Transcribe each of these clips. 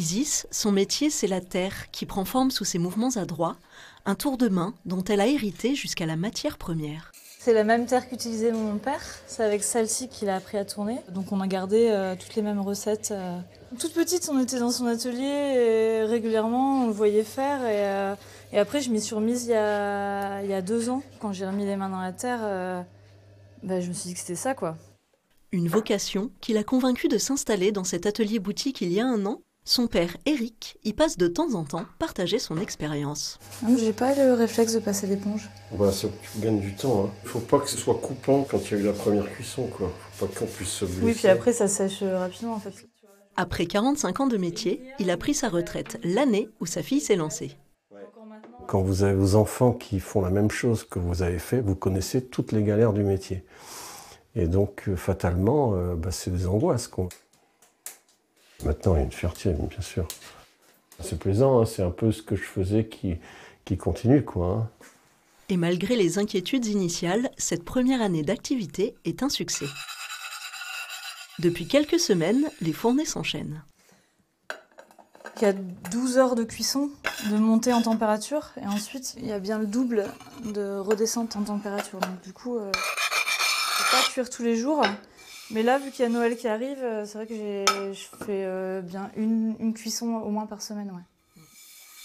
Isis, son métier, c'est la terre qui prend forme sous ses mouvements adroits, un tour de main dont elle a hérité jusqu'à la matière première. C'est la même terre qu'utilisait mon père, c'est avec celle-ci qu'il a appris à tourner. Donc on a gardé toutes les mêmes recettes. Toute petite, on était dans son atelier et régulièrement on le voyait faire. Et après je m'y suis remise il y a 2 ans. Quand j'ai remis les mains dans la terre, je me suis dit que c'était ça quoi. Une vocation qui l'a convaincu de s'installer dans cet atelier boutique il y a 1 an. Son père, Eric, y passe de temps en temps partager son expérience. J'ai pas le réflexe de passer l'éponge. Ça gagne du temps. Hein. Faut pas que ce soit coupant quand il y a eu la première cuisson, quoi. Faut pas qu'on puisse se blesser. Oui, puis après ça sèche rapidement en fait. Après 45 ans de métier, il a pris sa retraite l'année où sa fille s'est lancée. Quand vous avez vos enfants qui font la même chose que vous avez fait, vous connaissez toutes les galères du métier. Et donc, fatalement, c'est des angoisses, quoi. Maintenant, il y a une fierté, bien sûr. C'est plaisant, hein, c'est un peu ce que je faisais qui continue, quoi. Hein. Et malgré les inquiétudes initiales, cette première année d'activité est un succès. Depuis quelques semaines, les fournées s'enchaînent. Il y a 12 heures de cuisson, de montée en température, et ensuite il y a bien le double de redescente en température. Donc du coup, je ne peux pas cuire tous les jours. Mais là, vu qu'il y a Noël qui arrive, c'est vrai que je fais bien une cuisson au moins par semaine. Ouais.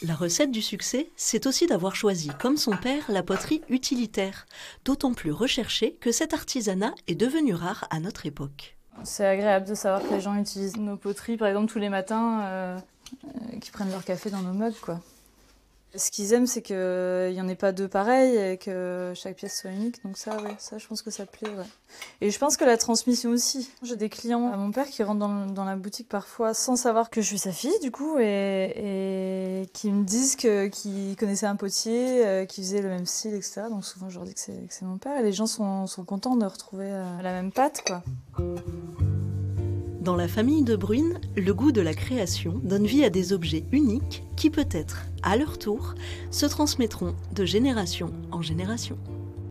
La recette du succès, c'est aussi d'avoir choisi, comme son père, la poterie utilitaire, d'autant plus recherchée que cet artisanat est devenu rare à notre époque. C'est agréable de savoir que les gens utilisent nos poteries, par exemple tous les matins, qui prennent leur café dans nos mugs, quoi. Ce qu'ils aiment, c'est qu'il n'y en ait pas 2 pareils et que chaque pièce soit unique. Donc ça, je pense que ça plaît. Ouais. Et je pense que la transmission aussi. J'ai des clients à mon père qui rentrent dans la boutique parfois sans savoir que je suis sa fille, du coup, et qui me disent qu'ils connaissaient un potier, qui faisait le même style, etc. Donc souvent, je leur dis que c'est mon père. Et les gens sont contents de retrouver la même pâte, quoi. Dans la famille De Bruyne, le goût de la création donne vie à des objets uniques qui peut-être, à leur tour, se transmettront de génération en génération.